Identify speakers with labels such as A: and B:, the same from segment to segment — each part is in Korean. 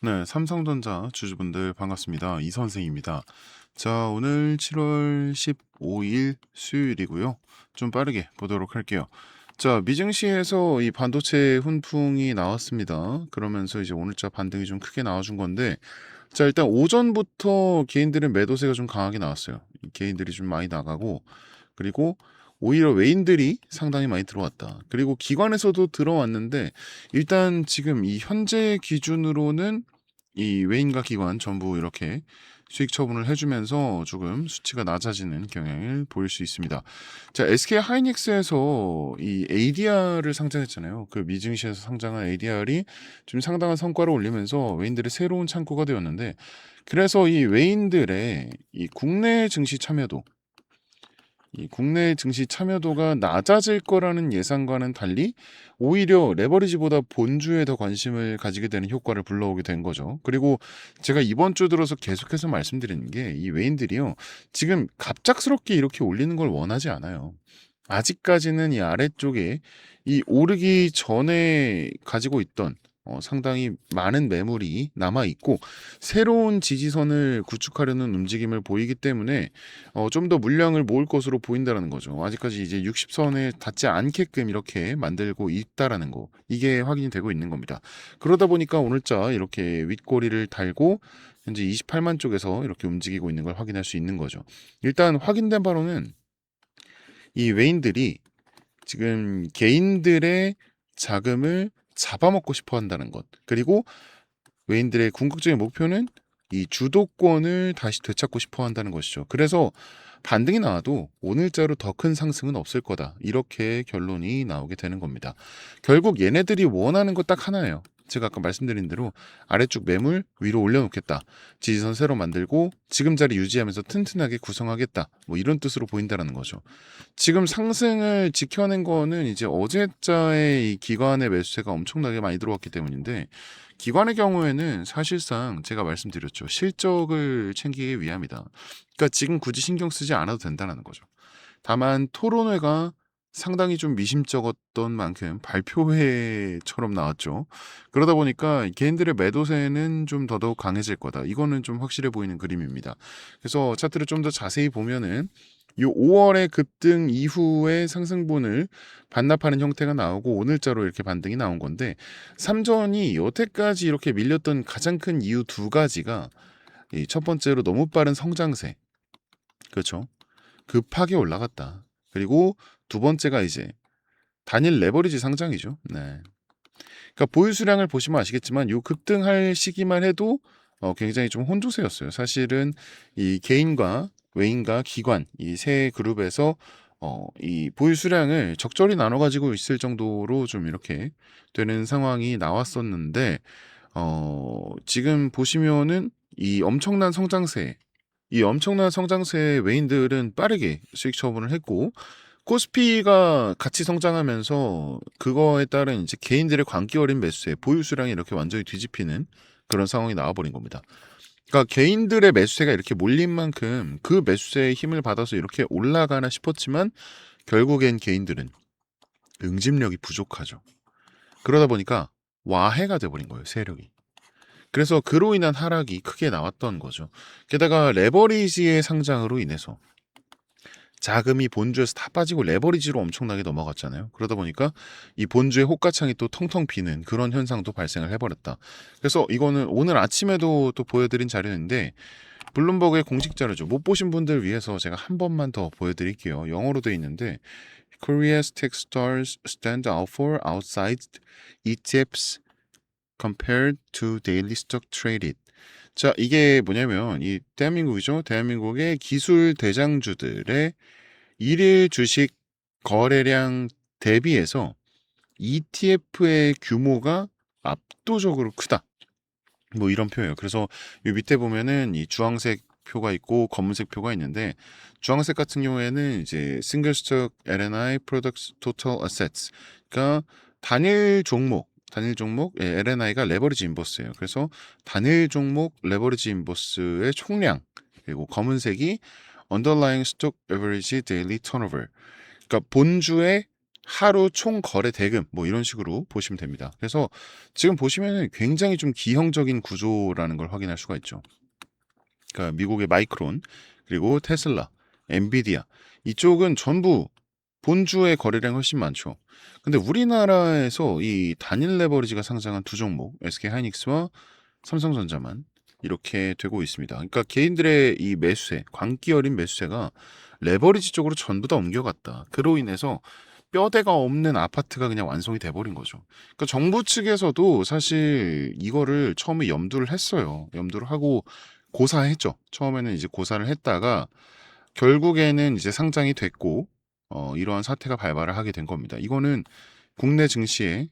A: 네, 삼성전자 주주분들 반갑습니다. 이 선생입니다. 자, 오늘 7월 15일 수요일이고요. 좀 빠르게 보도록 할게요. 자, 미증시에서 이 반도체 훈풍이 나왔습니다. 그러면서 이제 오늘자 반등이 좀 크게 나와준 건데, 자, 일단 오전부터 개인들은 매도세가 좀 강하게 나왔어요. 개인들이 좀 많이 나가고, 그리고 오히려 외인들이 상당히 많이 들어왔다. 그리고 기관에서도 들어왔는데, 일단 지금 이 현재 기준으로는 이 외인과 기관 전부 이렇게 수익 처분을 해주면서 조금 수치가 낮아지는 경향을 보일 수 있습니다. 자, SK 하이닉스에서 이 ADR을 상장했잖아요. 그 미증시에서 상장한 ADR이 좀 상당한 성과를 올리면서 외인들의 새로운 창구가 되었는데, 그래서 이 외인들의 이 국내 증시 참여도, 이 국내 증시 참여도가 낮아질 거라는 예상과는 달리 오히려 레버리지보다 본주에 더 관심을 가지게 되는 효과를 불러오게 된 거죠. 그리고 제가 이번 주 들어서 계속해서 말씀드리는 게 이 외인들이요. 지금 갑작스럽게 이렇게 올리는 걸 원하지 않아요. 아직까지는 이 아래쪽에 이 오르기 전에 가지고 있던 상당히 많은 매물이 남아 있고 새로운 지지선을 구축하려는 움직임을 보이기 때문에 좀 더 물량을 모을 것으로 보인다라는 거죠. 아직까지 이제 60선에 닿지 않게끔 이렇게 만들고 있다라는 거. 이게 확인이 되고 있는 겁니다. 그러다 보니까 오늘자 이렇게 윗꼬리를 달고 현재 28만 쪽에서 이렇게 움직이고 있는 걸 확인할 수 있는 거죠. 일단 확인된 바로는 이 외인들이 지금 개인들의 자금을 잡아먹고 싶어 한다는 것. 그리고 외인들의 궁극적인 목표는 이 주도권을 다시 되찾고 싶어 한다는 것이죠. 그래서 반등이 나와도 오늘자로 더 큰 상승은 없을 거다. 이렇게 결론이 나오게 되는 겁니다. 결국 얘네들이 원하는 거 딱 하나예요. 제가 아까 말씀드린 대로 아래쪽 매물 위로 올려놓겠다. 지지선 새로 만들고 지금 자리 유지하면서 튼튼하게 구성하겠다. 뭐 이런 뜻으로 보인다는 거죠. 지금 상승을 지켜낸 거는 이제 어제자의 이 기관의 매수세가 엄청나게 많이 들어왔기 때문인데 기관의 경우에는 사실상 제가 말씀드렸죠. 실적을 챙기기 위함이다. 그러니까 지금 굳이 신경 쓰지 않아도 된다는 거죠. 다만 토론회가 상당히 좀 미심쩍었던 만큼 발표회처럼 나왔죠. 그러다 보니까 개인들의 매도세는 좀 더더욱 강해질 거다. 이거는 좀 확실해 보이는 그림입니다. 그래서 차트를 좀 더 자세히 보면은 이 5월의 급등 이후에 상승분을 반납하는 형태가 나오고 오늘자로 이렇게 반등이 나온 건데 삼전이 여태까지 이렇게 밀렸던 가장 큰 이유 두 가지가 이 첫 번째로 너무 빠른 성장세, 그렇죠? 급하게 올라갔다. 그리고 두 번째가 이제 단일 레버리지 상장이죠. 네. 그러니까 보유 수량을 보시면 아시겠지만 요 급등할 시기만 해도 굉장히 좀 혼조세였어요. 사실은 이 개인과 외인과 기관 이 세 그룹에서 이 보유 수량을 적절히 나눠 가지고 있을 정도로 좀 이렇게 되는 상황이 나왔었는데 지금 보시면은 이 엄청난 성장세의 외인들은 빠르게 수익 처분을 했고 코스피가 같이 성장하면서 그거에 따른 이제 개인들의 광기 어린 매수세, 보유 수량이 이렇게 완전히 뒤집히는 그런 상황이 나와버린 겁니다. 그러니까 개인들의 매수세가 이렇게 몰린 만큼 그 매수세의 힘을 받아서 이렇게 올라가나 싶었지만 결국엔 개인들은 응집력이 부족하죠. 그러다 보니까 와해가 돼버린 거예요, 세력이. 그래서 그로 인한 하락이 크게 나왔던 거죠. 게다가 레버리지의 상장으로 인해서 자금이 본주에서 다 빠지고 레버리지로 엄청나게 넘어갔잖아요. 그러다 보니까 이 본주의 호가창이 또 텅텅 비는 그런 현상도 발생을 해버렸다. 그래서 이거는 오늘 아침에도 또 보여드린 자료인데 블룸버그의 공식 자료죠. 못 보신 분들 위해서 제가 한 번만 더 보여드릴게요. 영어로 돼 있는데 Korea's tech stars stand out for outsized ETFs compared to daily stock traded. 자, 이게 뭐냐면 이 대한민국이죠. 대한민국의 기술 대장주들의 일일 주식 거래량 대비해서 ETF의 규모가 압도적으로 크다. 뭐 이런 표예요. 그래서 이 밑에 보면은 이 주황색 표가 있고 검은색 표가 있는데 주황색 같은 경우에는 이제 싱글 스톡 LNI Products Total Assets. 그러니까 단일 종목 LNI가 레버리지 인버스예요. 그래서 단일 종목 레버리지 인버스의 총량 그리고 검은색이 Underlying Stock Average Daily Turnover. 그러니까 본주의 하루 총 거래 대금 뭐 이런 식으로 보시면 됩니다. 그래서 지금 보시면은 굉장히 좀 기형적인 구조라는 걸 확인할 수가 있죠. 그러니까 미국의 마이크론 그리고 테슬라, 엔비디아 이쪽은 전부 본주의 거래량이 훨씬 많죠. 근데 우리나라에서 이 단일 레버리지가 상장한 두 종목 SK 하이닉스와 삼성전자만 이렇게 되고 있습니다. 그러니까 개인들의 이 매수세, 광기 어린 매수세가 레버리지 쪽으로 전부 다 옮겨갔다. 그로 인해서 뼈대가 없는 아파트가 그냥 완성이 돼버린 거죠. 그러니까 정부 측에서도 사실 이거를 처음에 염두를 했어요. 염두를 하고 고사했죠. 처음에는 이제 고사를 했다가 결국에는 이제 상장이 됐고 이러한 사태가 발발을 하게 된 겁니다. 이거는 국내 증시에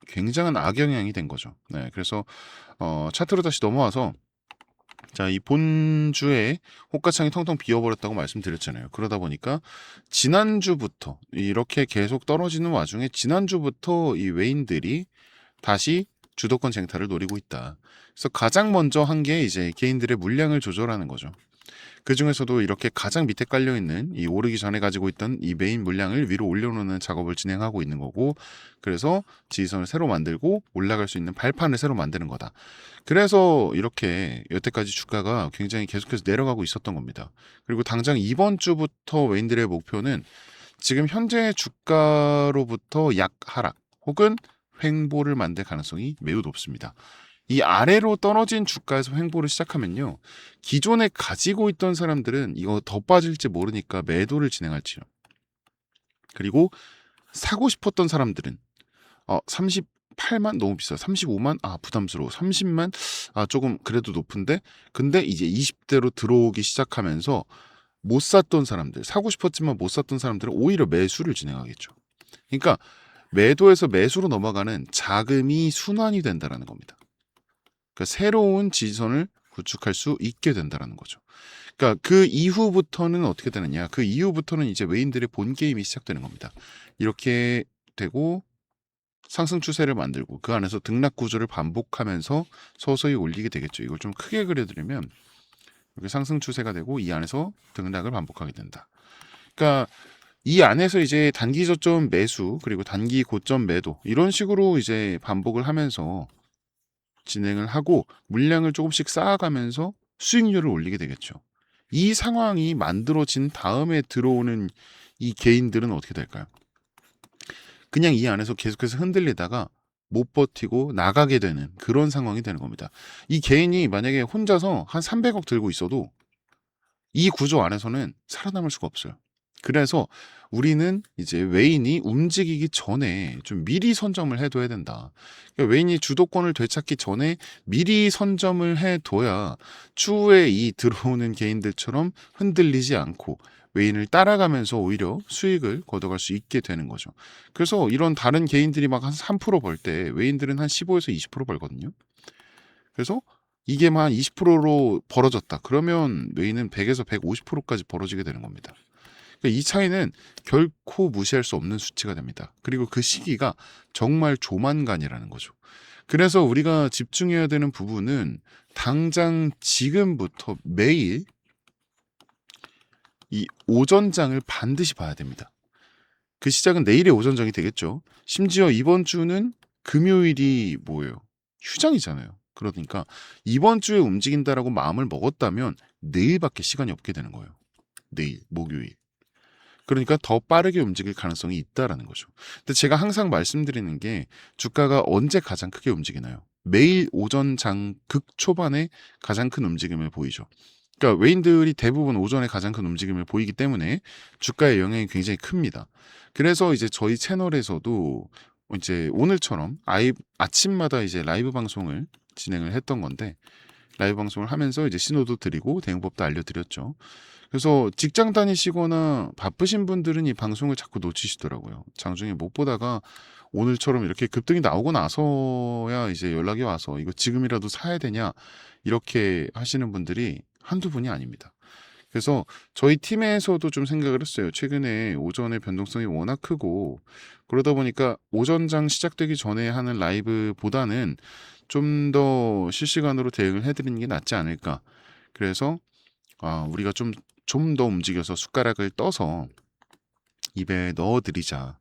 A: 굉장한 악영향이 된 거죠. 네, 그래서 차트로 다시 넘어와서 자, 이 본주에 호가창이 텅텅 비어버렸다고 말씀드렸잖아요. 그러다 보니까 지난주부터 이렇게 계속 떨어지는 와중에 지난주부터 이 외인들이 다시 주도권 쟁탈을 노리고 있다. 그래서 가장 먼저 한 게 이제 개인들의 물량을 조절하는 거죠. 그 중에서도 이렇게 가장 밑에 깔려 있는 이 오르기 전에 가지고 있던 이 메인 물량을 위로 올려놓는 작업을 진행하고 있는 거고, 그래서 지지선을 새로 만들고 올라갈 수 있는 발판을 새로 만드는 거다. 그래서 이렇게 여태까지 주가가 굉장히 계속해서 내려가고 있었던 겁니다. 그리고 당장 이번 주부터 외인들의 목표는 지금 현재 주가로부터 약 하락 혹은 횡보를 만들 가능성이 매우 높습니다. 이 아래로 떨어진 주가에서 횡보를 시작하면요, 기존에 가지고 있던 사람들은 이거 더 빠질지 모르니까 매도를 진행할지요. 그리고 사고 싶었던 사람들은 38만 너무 비싸. 35만 부담스러워. 30만 조금 그래도 높은데, 근데 이제 20대로 들어오기 시작하면서 못 샀던 사람들, 사고 싶었지만 못 샀던 사람들은 오히려 매수를 진행하겠죠. 그러니까 매도에서 매수로 넘어가는 자금이 순환이 된다라는 겁니다. 그러니까 새로운 지지선을 구축할 수 있게 된다라는 거죠. 그러니까 그 이후부터는 어떻게 되느냐? 그 이후부터는 이제 외인들의 본 게임이 시작되는 겁니다. 이렇게 되고 상승 추세를 만들고 그 안에서 등락 구조를 반복하면서 서서히 올리게 되겠죠. 이걸 좀 크게 그려드리면 이렇게 상승 추세가 되고 이 안에서 등락을 반복하게 된다. 그러니까 이 안에서 이제 단기 저점 매수 그리고 단기 고점 매도 이런 식으로 이제 반복을 하면서 진행을 하고 물량을 조금씩 쌓아가면서 수익률을 올리게 되겠죠. 이 상황이 만들어진 다음에 들어오는 이 개인들은 어떻게 될까요? 그냥 이 안에서 계속해서 흔들리다가 못 버티고 나가게 되는 그런 상황이 되는 겁니다. 이 개인이 만약에 혼자서 한 300억 들고 있어도 이 구조 안에서는 살아남을 수가 없어요. 그래서 우리는 이제 외인이 움직이기 전에 좀 미리 선점을 해둬야 된다. 그러니까 외인이 주도권을 되찾기 전에 미리 선점을 해둬야 추후에 이 들어오는 개인들처럼 흔들리지 않고 외인을 따라가면서 오히려 수익을 거둬갈 수 있게 되는 거죠. 그래서 이런 다른 개인들이 막 한 3%벌 때 외인들은 한 15에서 20% 벌거든요. 그래서 이게 만 20%로 벌어졌다. 그러면 외인은 100에서 150%까지 벌어지게 되는 겁니다. 그러니까 이 차이는 결코 무시할 수 없는 수치가 됩니다. 그리고 그 시기가 정말 조만간이라는 거죠. 그래서 우리가 집중해야 되는 부분은 당장 지금부터 매일 이 오전장을 반드시 봐야 됩니다. 그 시작은 내일의 오전장이 되겠죠. 심지어 이번 주는 금요일이 뭐예요? 휴장이잖아요. 그러니까 이번 주에 움직인다라고 마음을 먹었다면 내일밖에 시간이 없게 되는 거예요. 내일, 목요일. 그러니까 더 빠르게 움직일 가능성이 있다라는 거죠. 근데 제가 항상 말씀드리는 게 주가가 언제 가장 크게 움직이나요? 매일 오전 장 극초반에 가장 큰 움직임을 보이죠. 그러니까 외인들이 대부분 오전에 가장 큰 움직임을 보이기 때문에 주가의 영향이 굉장히 큽니다. 그래서 이제 저희 채널에서도 이제 오늘처럼 아침마다 이제 라이브 방송을 진행을 했던 건데, 라이브 방송을 하면서 이제 신호도 드리고 대응법도 알려드렸죠. 그래서 직장 다니시거나 바쁘신 분들은 이 방송을 자꾸 놓치시더라고요. 장중에 못 보다가 오늘처럼 이렇게 급등이 나오고 나서야 이제 연락이 와서 이거 지금이라도 사야 되냐 이렇게 하시는 분들이 한두 분이 아닙니다. 그래서 저희 팀에서도 좀 생각을 했어요. 최근에 오전의 변동성이 워낙 크고 그러다 보니까 오전장 시작되기 전에 하는 라이브보다는 좀 더 실시간으로 대응을 해드리는 게 낫지 않을까. 그래서 우리가 좀 더 움직여서 숟가락을 떠서 입에 넣어드리자.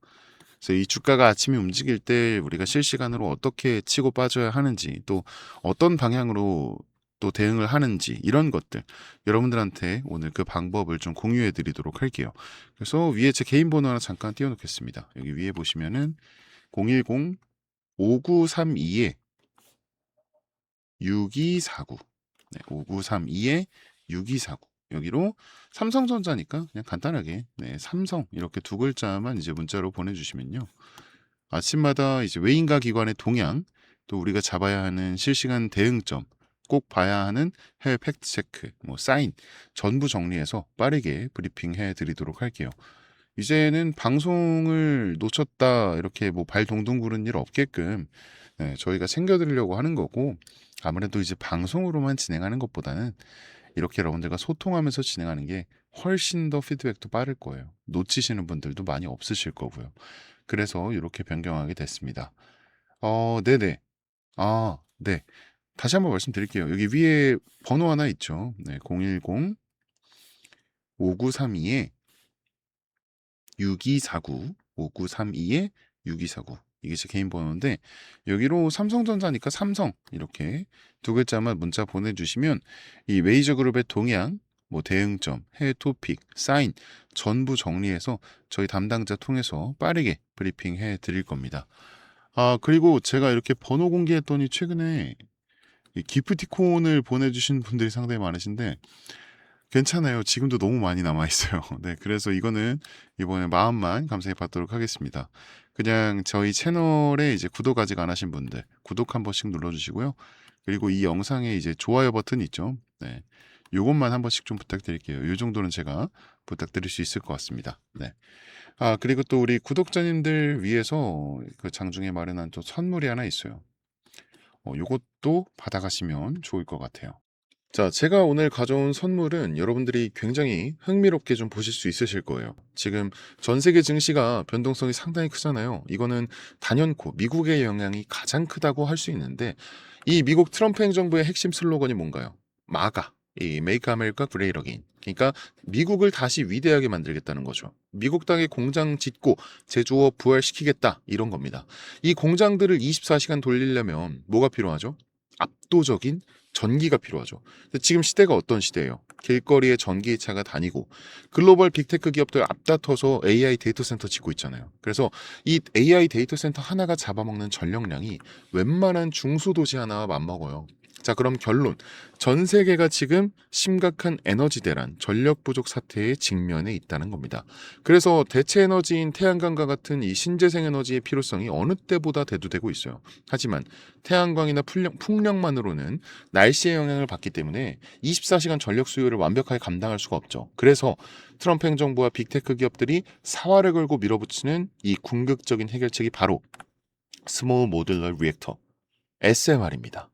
A: 그래서 이 주가가 아침에 움직일 때 우리가 실시간으로 어떻게 치고 빠져야 하는지, 또 어떤 방향으로 또 대응을 하는지, 이런 것들 여러분들한테 오늘 그 방법을 좀 공유해 드리도록 할게요. 그래서 위에 제 개인 번호 하나 잠깐 띄워놓겠습니다. 여기 위에 보시면은 010-5932에 6249. 네, 5932에 6249. 여기로 삼성전자니까 그냥 간단하게 네, 삼성 이렇게 두 글자만 이제 문자로 보내주시면요. 아침마다 이제 외인과 기관의 동향, 또 우리가 잡아야 하는 실시간 대응점, 꼭 봐야 하는 해외 팩트 체크, 뭐 사인 전부 정리해서 빠르게 브리핑해 드리도록 할게요. 이제는 방송을 놓쳤다 이렇게 뭐 발 동동 구른 일 없게끔 네, 저희가 챙겨드리려고 하는 거고, 아무래도 이제 방송으로만 진행하는 것보다는 이렇게 여러분들과 소통하면서 진행하는 게 훨씬 더 피드백도 빠를 거예요. 놓치시는 분들도 많이 없으실 거고요. 그래서 이렇게 변경하게 됐습니다. 네네. 네. 다시 한번 말씀드릴게요. 여기 위에 번호 하나 있죠. 네, 010-5932에 6249, 5932에 6249. 이게 제 개인 번호인데, 여기로 삼성전자니까 삼성 이렇게 두 글자만 문자 보내주시면 이 웨이저그룹의 동향, 뭐 대응점, 해외 토픽, 사인 전부 정리해서 저희 담당자 통해서 빠르게 브리핑해 드릴 겁니다. 그리고 제가 이렇게 번호 공개했더니 최근에 이 기프티콘을 보내주신 분들이 상당히 많으신데, 괜찮아요. 지금도 너무 많이 남아 있어요. 네, 그래서 이거는 이번에 마음만 감사히 받도록 하겠습니다. 그냥 저희 채널에 이제 구독 아직 안 하신 분들 구독 한 번씩 눌러주시고요. 그리고 이 영상에 이제 좋아요 버튼 있죠. 네, 요것만 한 번씩 좀 부탁드릴게요. 요 정도는 제가 부탁드릴 수 있을 것 같습니다. 네. 그리고 또 우리 구독자님들 위해서 그 장중에 마련한 또 선물이 하나 있어요. 요것도 받아가시면 좋을 것 같아요. 자, 제가 오늘 가져온 선물은 여러분들이 굉장히 흥미롭게 좀 보실 수 있으실 거예요. 지금 전 세계 증시가 변동성이 상당히 크잖아요. 이거는 단연코 미국의 영향이 가장 크다고 할 수 있는데, 이 미국 트럼프 행정부의 핵심 슬로건이 뭔가요? 마가, 이 Make America Great Again. 그러니까 미국을 다시 위대하게 만들겠다는 거죠. 미국 땅에 공장 짓고 제조업 부활시키겠다, 이런 겁니다. 이 공장들을 24시간 돌리려면 뭐가 필요하죠? 압도적인 전기가 필요하죠. 근데 지금 시대가 어떤 시대예요? 길거리에 전기차가 다니고 글로벌 빅테크 기업들 앞다퉈서 AI 데이터 센터 짓고 있잖아요. 그래서 이 AI 데이터 센터 하나가 잡아먹는 전력량이 웬만한 중소도시 하나와 맞먹어요. 자, 그럼 결론. 전 세계가 지금 심각한 에너지 대란, 전력 부족 사태에 직면해 있다는 겁니다. 그래서 대체 에너지인 태양광과 같은 이 신재생 에너지의 필요성이 어느 때보다 대두되고 있어요. 하지만 태양광이나 풍력만으로는 날씨의 영향을 받기 때문에 24시간 전력 수요를 완벽하게 감당할 수가 없죠. 그래서 트럼프 행정부와 빅테크 기업들이 사활을 걸고 밀어붙이는 이 궁극적인 해결책이 바로 스몰 모듈러 리액터, SMR입니다.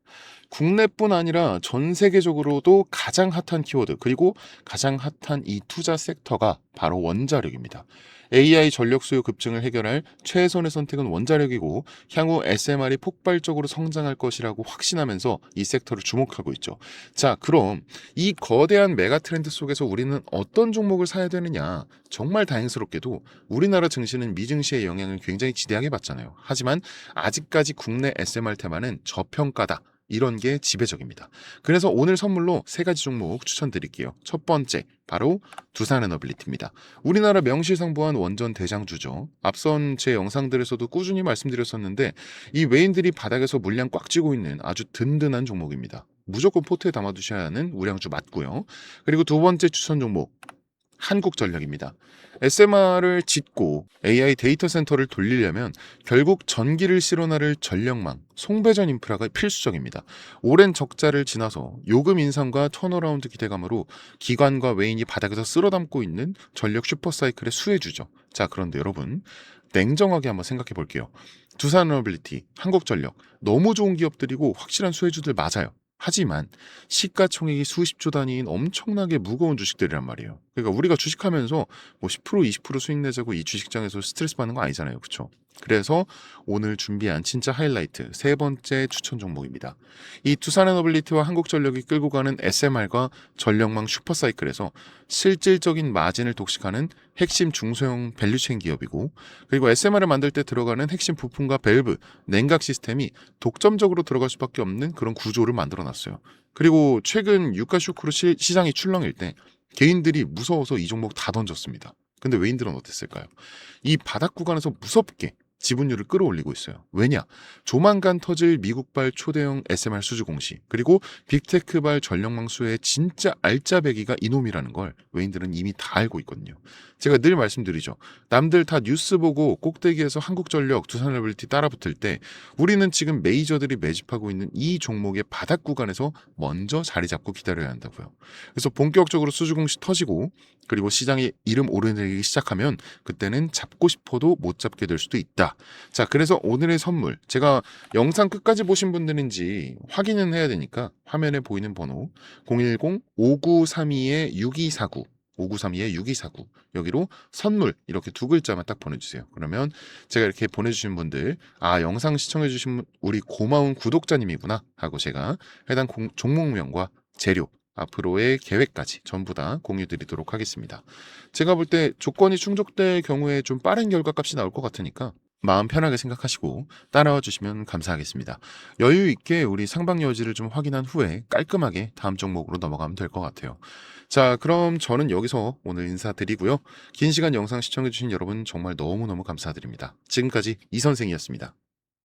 A: 국내뿐 아니라 전 세계적으로도 가장 핫한 키워드, 그리고 가장 핫한 이 투자 섹터가 바로 원자력입니다. AI 전력 수요 급증을 해결할 최선의 선택은 원자력이고, 향후 SMR이 폭발적으로 성장할 것이라고 확신하면서 이 섹터를 주목하고 있죠. 자, 그럼 이 거대한 메가 트렌드 속에서 우리는 어떤 종목을 사야 되느냐? 정말 다행스럽게도 우리나라 증시는 미증시의 영향을 굉장히 지대하게 받잖아요. 하지만 아직까지 국내 SMR 테마는 저평가다, 이런 게 지배적입니다. 그래서 오늘 선물로 세 가지 종목 추천드릴게요. 첫 번째, 바로 두산에너빌리티입니다. 우리나라 명실상부한 원전 대장주죠. 앞선 제 영상들에서도 꾸준히 말씀드렸었는데, 이 외인들이 바닥에서 물량 꽉 쥐고 있는 아주 든든한 종목입니다. 무조건 포트에 담아두셔야 하는 우량주 맞고요. 그리고 두 번째 추천 종목, 한국전력입니다. SMR을 짓고 AI 데이터 센터를 돌리려면 결국 전기를 실어나를 전력망, 송배전 인프라가 필수적입니다. 오랜 적자를 지나서 요금 인상과 턴어라운드 기대감으로 기관과 외인이 바닥에서 쓸어담고 있는 전력 슈퍼사이클의 수혜주죠. 자, 그런데 여러분, 냉정하게 한번 생각해 볼게요. 두산에너빌리티, 한국전력, 너무 좋은 기업들이고 확실한 수혜주들 맞아요. 하지만 시가총액이 수십조 단위인 엄청나게 무거운 주식들이란 말이에요. 그러니까 우리가 주식하면서 뭐 10% 20% 수익 내자고 이 주식장에서 스트레스 받는 거 아니잖아요. 그렇죠? 그래서 오늘 준비한 진짜 하이라이트 세 번째 추천 종목입니다. 이 두산에너빌리티와 한국전력이 끌고 가는 SMR과 전력망 슈퍼사이클에서 실질적인 마진을 독식하는 핵심 중소형 밸류체인 기업이고, 그리고 SMR을 만들 때 들어가는 핵심 부품과 밸브, 냉각 시스템이 독점적으로 들어갈 수밖에 없는 그런 구조를 만들어 놨어요. 그리고 최근 유가 쇼크로 시장이 출렁일 때 개인들이 무서워서 이 종목 다 던졌습니다. 근데 외인들은 어땠을까요? 이 바닥 구간에서 무섭게 지분율을 끌어올리고 있어요. 왜냐? 조만간 터질 미국발 초대형 SMR 수주 공시, 그리고 빅테크발 전력망 수의 진짜 알짜배기가 이놈이라는 걸 외인들은 이미 다 알고 있거든요. 제가 늘 말씀드리죠. 남들 다 뉴스 보고 꼭대기에서 한국전력, 두산에너빌리티 따라붙을 때 우리는 지금 메이저들이 매집하고 있는 이 종목의 바닥 구간에서 먼저 자리 잡고 기다려야 한다고요. 그래서 본격적으로 수주 공시 터지고, 그리고 시장에 이름 오르내리기 시작하면 그때는 잡고 싶어도 못 잡게 될 수도 있다. 자, 그래서 오늘의 선물, 제가 영상 끝까지 보신 분들인지 확인은 해야 되니까 화면에 보이는 번호 010-5932-6249 5932-6249 여기로 선물 이렇게 두 글자만 딱 보내주세요. 그러면 제가 이렇게 보내주신 분들, 아, 영상 시청해주신 우리 고마운 구독자님이구나 하고 제가 해당 종목명과 재료, 앞으로의 계획까지 전부 다 공유 드리도록 하겠습니다. 제가 볼 때 조건이 충족될 경우에 좀 빠른 결과값이 나올 것 같으니까 마음 편하게 생각하시고 따라와 주시면 감사하겠습니다. 여유 있게 우리 상방 여지를 좀 확인한 후에 깔끔하게 다음 종목으로 넘어가면 될 것 같아요. 자, 그럼 저는 여기서 오늘 인사드리고요. 긴 시간 영상 시청해주신 여러분 정말 너무너무 감사드립니다. 지금까지 이 선생이었습니다.